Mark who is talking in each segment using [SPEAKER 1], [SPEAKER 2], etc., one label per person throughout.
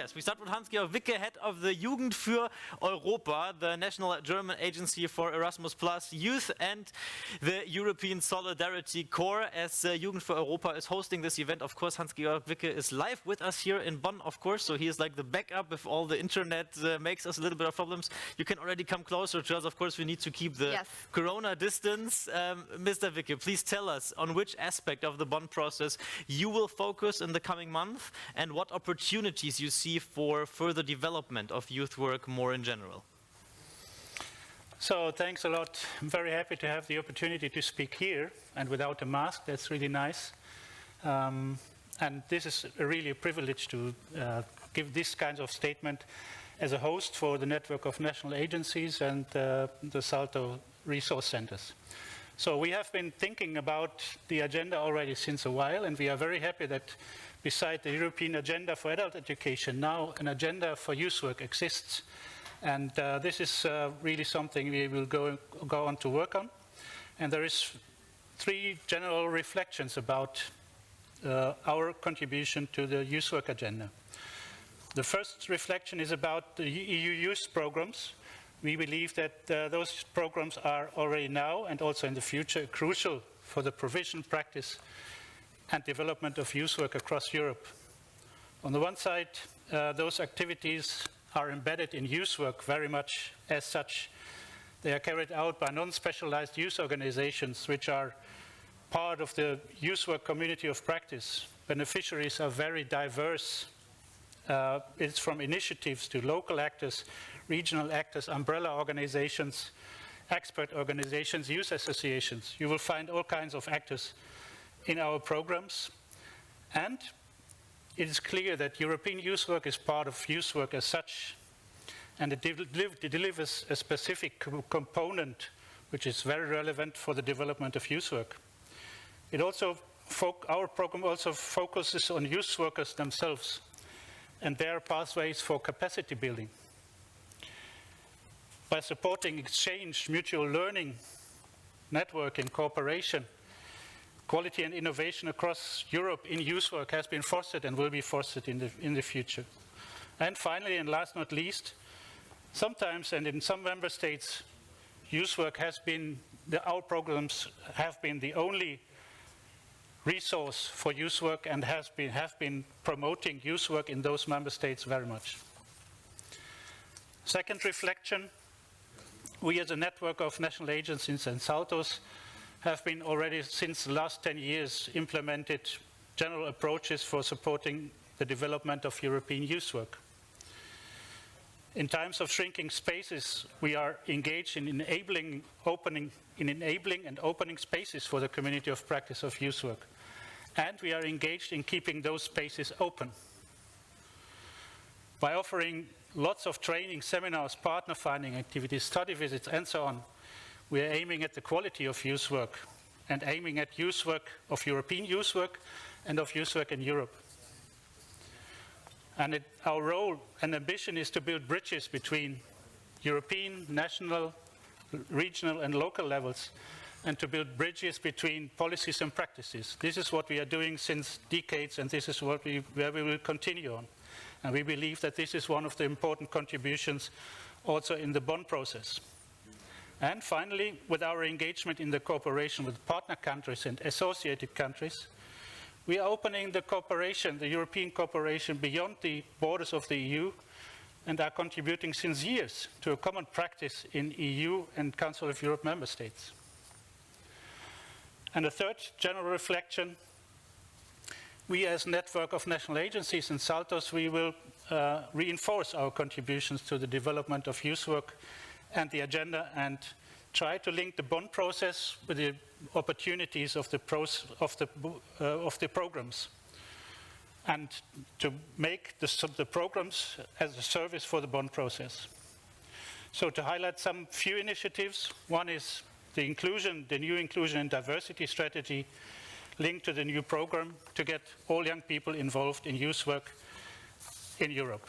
[SPEAKER 1] Yes, we start with Hans-Georg Wicke, head of the Jugend für Europa, the national German agency for Erasmus Plus Youth and the European Solidarity Corps. As Jugend für Europa is hosting this event, of course, Hans-Georg Wicke is live with us here in Bonn, of course, so he is like the backup if all the internet makes us a little bit of problems. You can already come closer to us. Of course, we need to keep the corona distance. Mr. Wicke, please tell us on which aspect of the Bonn process you will focus in the coming month and what opportunities you see for further development of youth work more in general.
[SPEAKER 2] So thanks a lot. I'm very happy to have the opportunity to speak here and without a mask. That's really nice. And this is really a privilege to give this kind of statement as a host for the network of national agencies and the Salto resource centers. So we have been thinking about the agenda already since a while, and we are very happy that beside the European Agenda for Adult Education, now an agenda for youth work exists. And this is really something we will go on to work on. And there is 3 general reflections about our contribution to the youth work agenda. The first reflection is about the EU youth programs. We believe that those programs are already now and also in the future crucial for the provision, practice and development of youth work across Europe. On the one side, those activities are embedded in youth work very much as such. They are carried out by non-specialized youth organizations which are part of the youth work community of practice. Beneficiaries are very diverse. It's from initiatives to local actors, regional actors, umbrella organizations, expert organizations, youth associations. You will find all kinds of actors in our programs. And it is clear that European youth work is part of youth work as such. And it delivers a specific component which is very relevant for the development of youth work. It also, our program also focuses on youth workers themselves and their pathways for capacity building. By supporting exchange, mutual learning, networking, cooperation, quality and innovation across Europe in youth work has been fostered and will be fostered in the future. And finally, and last not least, sometimes and in some member states, youth work has been, our programs have been the only resource for youth work and have been promoting youth work in those member states very much. Second reflection, we as a network of national agencies and Saltos have been already since the last 10 years implemented general approaches for supporting the development of European youth work. In times of shrinking spaces, we are engaged in enabling and opening spaces for the community of practice of youth work. And we are engaged in keeping those spaces open. By offering lots of training, seminars, partner finding activities, study visits, and so on, we are aiming at the quality of youth work and aiming at youth work, of European youth work and of youth work in Europe. And our role and ambition is to build bridges between European, national, regional and local levels, and to build bridges between policies and practices. This is what we are doing since decades, and this is what where we will continue on. And we believe that this is one of the important contributions also in the Bonn process. And finally, with our engagement in the cooperation with partner countries and associated countries, we are opening the cooperation, the European cooperation beyond the borders of the EU and are contributing since years to a common practice in EU and Council of Europe member states. And a third general reflection, we as a network of national agencies and Saltos, we will reinforce our contributions to the development of youth work and the agenda and try to link the Bonn process with the opportunities of the programs and to make the programs as a service for the Bonn process. So to highlight some few initiatives, one is the new inclusion and diversity strategy linked to the new program to get all young people involved in youth work in Europe.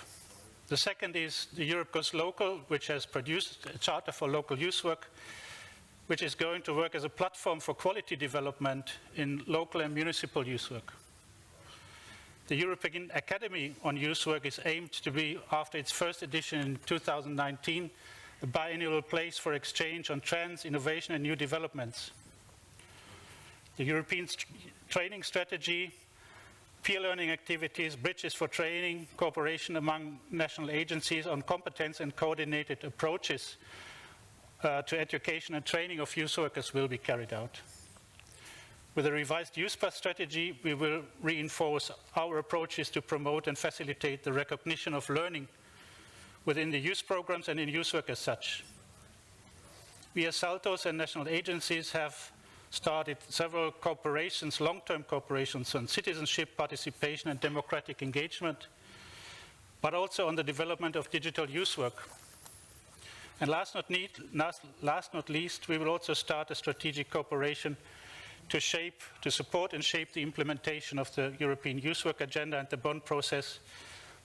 [SPEAKER 2] The second is the Europe Goes Local, which has produced a charter for local youth work, which is going to work as a platform for quality development in local and municipal youth work. The European Academy on Youth Work is aimed to be, after its first edition in 2019, a biennial place for exchange on trends, innovation and new developments. The European training strategy, peer learning activities, bridges for training, cooperation among national agencies on competence and coordinated approaches to education and training of youth workers will be carried out. With a revised Youth Pass strategy, we will reinforce our approaches to promote and facilitate the recognition of learning within the youth programs and in youth work as such. We as Saltos and national agencies have started several cooperations, long-term cooperations on citizenship, participation and democratic engagement, but also on the development of digital youth work. And last not least, we will also start a strategic cooperation to support and shape the implementation of the European Youth Work Agenda and the Bonn Process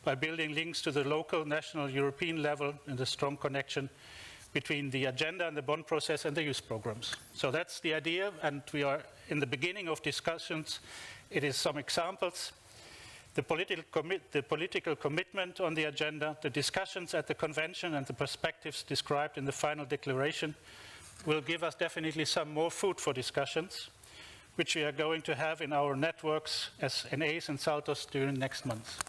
[SPEAKER 2] by building links to the local, national, European level and a strong connection between the agenda and the Bonn Process and the youth programs. So that's the idea, and we are in the beginning of discussions. It is some examples. The political commitment on the agenda, the discussions at the convention and the perspectives described in the final declaration will give us definitely some more food for discussions, which we are going to have in our networks as NAs and Saltos during next month.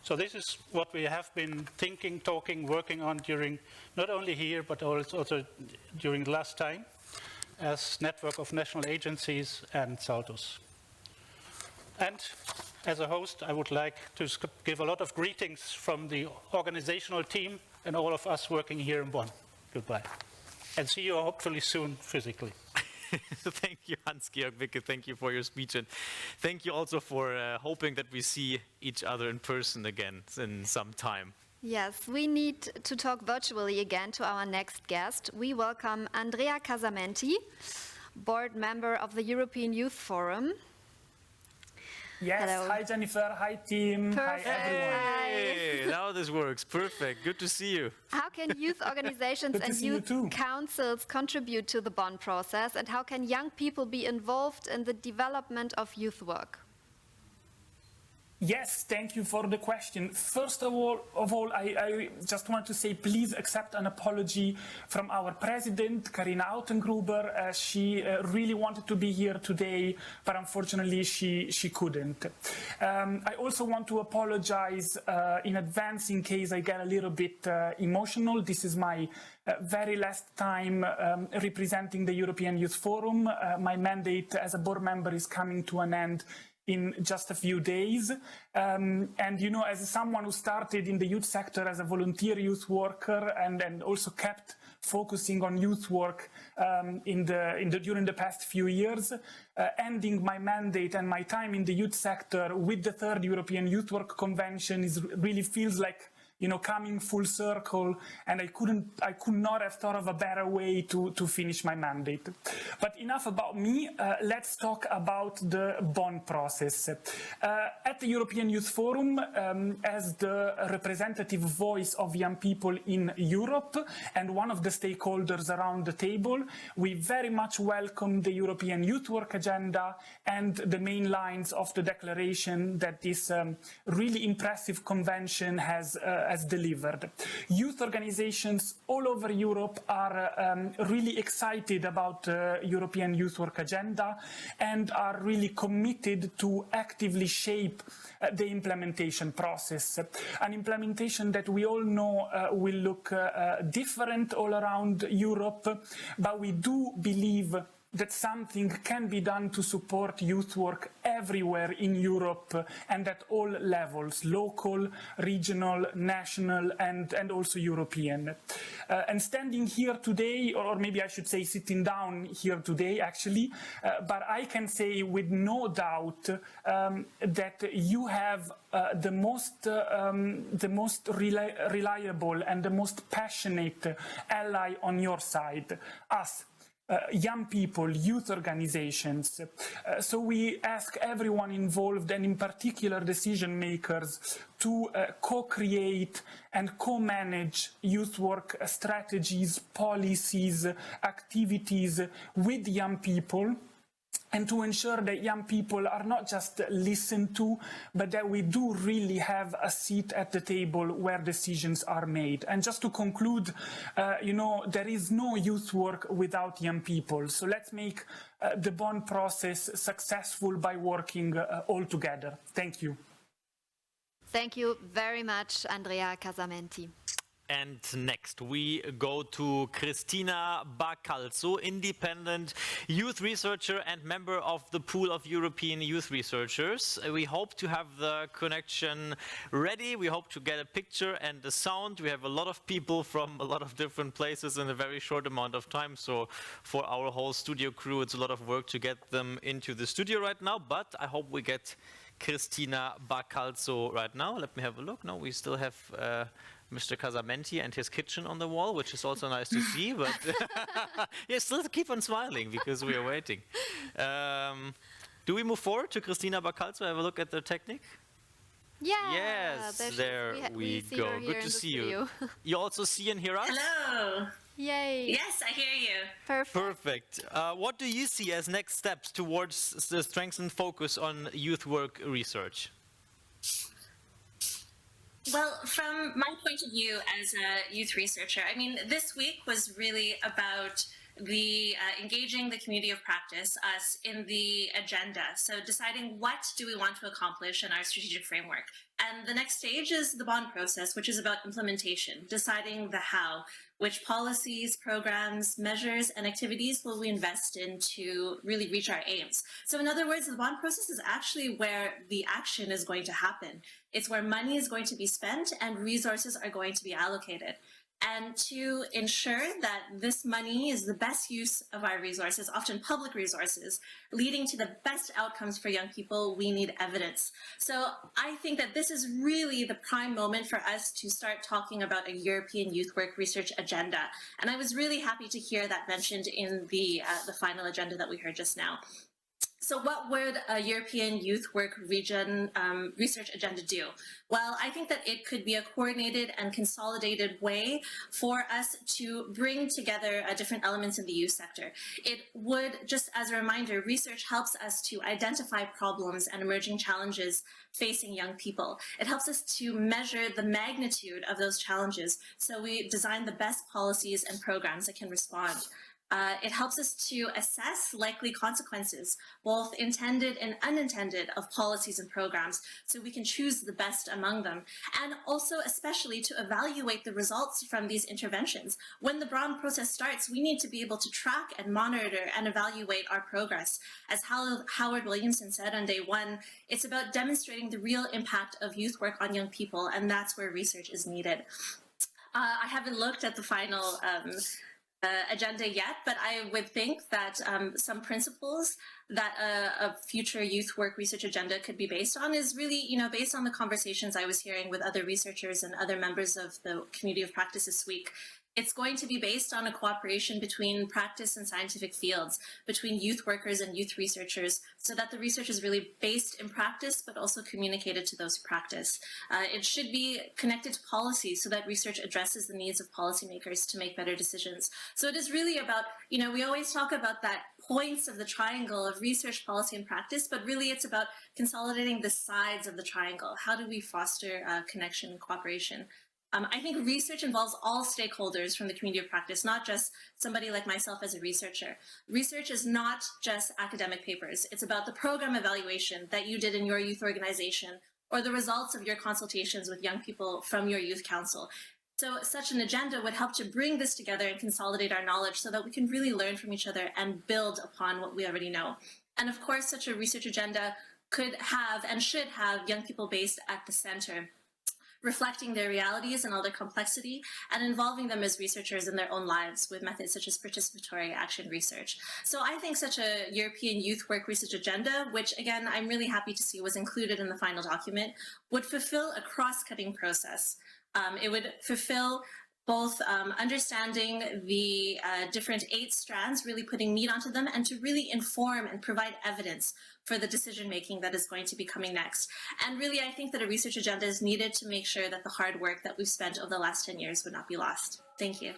[SPEAKER 2] So this is what we have been thinking, talking, working on during, not only here, but also during the last time, as network of national agencies and Saltos. And as a host, I would like to give a lot of greetings from the organizational team and all of us working here in Bonn. Goodbye. And see you hopefully soon physically.
[SPEAKER 1] Thank you, Hans-Georg, Wicke. Thank you for your speech. And thank you also for hoping that we see each other in person again in some time.
[SPEAKER 3] Yes, we need to talk virtually again to our next guest. We welcome Andrea Casamenti, board member of the European Youth Forum.
[SPEAKER 4] Yes,
[SPEAKER 3] hello.
[SPEAKER 4] Hi Jennifer, hi team,
[SPEAKER 3] Perfect.
[SPEAKER 4] Hi everyone.
[SPEAKER 1] Hey, now this works. Perfect. Good to see you.
[SPEAKER 3] How can youth organizations
[SPEAKER 4] Good to
[SPEAKER 3] and
[SPEAKER 4] see you
[SPEAKER 3] youth
[SPEAKER 4] too.
[SPEAKER 3] councils contribute to the Bonn process, and how can young people be involved in the development of youth work?
[SPEAKER 4] Yes, thank you for the question. First of all, I just want to say please accept an apology from our president, Carina Autengruber. She really wanted to be here today, but unfortunately she couldn't. I also want to apologize in advance in case I get a little bit emotional. This is my very last time representing the European Youth Forum. My mandate as a board member is coming to an end in just a few days. And, you know, as someone who started in the youth sector as a volunteer youth worker and also kept focusing on youth work during the past few years, ending my mandate and my time in the youth sector with the third European Youth Work Convention really feels like, you know, coming full circle, and I could not have thought of a better way to finish my mandate. But enough about me, let's talk about the Bonn process. At the European Youth Forum, as the representative voice of young people in Europe and one of the stakeholders around the table, we very much welcome the European Youth Work Agenda and the main lines of the declaration that this really impressive convention has delivered. Youth organizations all over Europe are really excited about the European Youth Work Agenda and are really committed to actively shape the implementation process. An implementation that we all know will look different all around Europe, but we do believe that something can be done to support youth work everywhere in Europe and at all levels, local, regional, national, and also European. And standing here today, or maybe I should say sitting down here today actually, but I can say with no doubt that you have the most reliable and the most passionate ally on your side, us. Young people, youth organizations. So we ask everyone involved, and in particular decision makers, to co-create and co-manage youth work strategies, policies, activities with young people, and to ensure that young people are not just listened to, but that we do really have a seat at the table where decisions are made. And just to conclude, there is no youth work without young people. So let's make the Bonn process successful by working all together. Thank you.
[SPEAKER 3] Thank you very much, Andrea Casamenti.
[SPEAKER 1] And next we go to Christina Baccalzo, independent youth researcher and member of the pool of European youth researchers. We hope to have the connection ready. We hope to get a picture and the sound. We have a lot of people from a lot of different places in a very short amount of time. So for our whole studio crew, it's a lot of work to get them into the studio right now. But I hope we get Christina Baccalzo right now. Let me have a look. No, we still have Mr. Casamenti and his kitchen on the wall, which is also nice to see, but yeah, still keep on smiling because we are waiting. Do we move forward to Christina Baccalzo? Have a look at the technique?
[SPEAKER 3] Yeah.
[SPEAKER 1] Yes, there we go. Good to see you. You also see and hear us?
[SPEAKER 5] Hello.
[SPEAKER 3] Yay.
[SPEAKER 5] Yes, I hear you.
[SPEAKER 3] Perfect.
[SPEAKER 1] What do you see as next steps towards the strengthened focus on youth work research?
[SPEAKER 5] Well, from my point of view as a youth researcher, I mean, this week was really about engaging the community of practice, us, in the agenda. So deciding what do we want to accomplish in our strategic framework. And the next stage is the Bonn process, which is about implementation, deciding the how, which policies, programs, measures, and activities will we invest in to really reach our aims. So in other words, the Bonn process is actually where the action is going to happen. It's where money is going to be spent and resources are going to be allocated. And to ensure that this money is the best use of our resources, often public resources, leading to the best outcomes for young people, we need evidence. So I think that this is really the prime moment for us to start talking about a European youth work research agenda. And I was really happy to hear that mentioned in the final agenda that we heard just now. So what would a European youth work region research agenda do? Well, I think that it could be a coordinated and consolidated way for us to bring together different elements in the youth sector. It would, just as a reminder, research helps us to identify problems and emerging challenges facing young people. It helps us to measure the magnitude of those challenges, so we design the best policies and programs that can respond. It helps us to assess likely consequences, both intended and unintended, of policies and programs, so we can choose the best among them, and also especially to evaluate the results from these interventions. When the Bonn process starts, we need to be able to track and monitor and evaluate our progress. As Howard Williamson said on day one, it's about demonstrating the real impact of youth work on young people, and that's where research is needed. I haven't looked at the final agenda yet, but I would think that some principles that a future youth work research agenda could be based on is really, based on the conversations I was hearing with other researchers and other members of the community of practice this week. It's going to be based on a cooperation between practice and scientific fields, between youth workers and youth researchers, so that the research is really based in practice, but also communicated to those who practice. It should be connected to policy so that research addresses the needs of policymakers to make better decisions. So it is really about, we always talk about that points of the triangle of research, policy, and practice, but really it's about consolidating the sides of the triangle. How do we foster connection and cooperation? I think research involves all stakeholders from the community of practice, not just somebody like myself as a researcher. Research is not just academic papers. It's about the program evaluation that you did in your youth organization, or the results of your consultations with young people from your youth council. So such an agenda would help to bring this together and consolidate our knowledge so that we can really learn from each other and build upon what we already know. And of course, such a research agenda could have and should have young people based at the center, reflecting their realities and all their complexity, and involving them as researchers in their own lives with methods such as participatory action research. So I think such a European youth work research agenda, which again, I'm really happy to see was included in the final document, would fulfill a cross-cutting process. It would fulfill both understanding the different 8 strands, really putting meat onto them, and to really inform and provide evidence for the decision-making that is going to be coming next. And really, I think that a research agenda is needed to make sure that the hard work that we've spent over the last 10 years would not be lost. Thank you.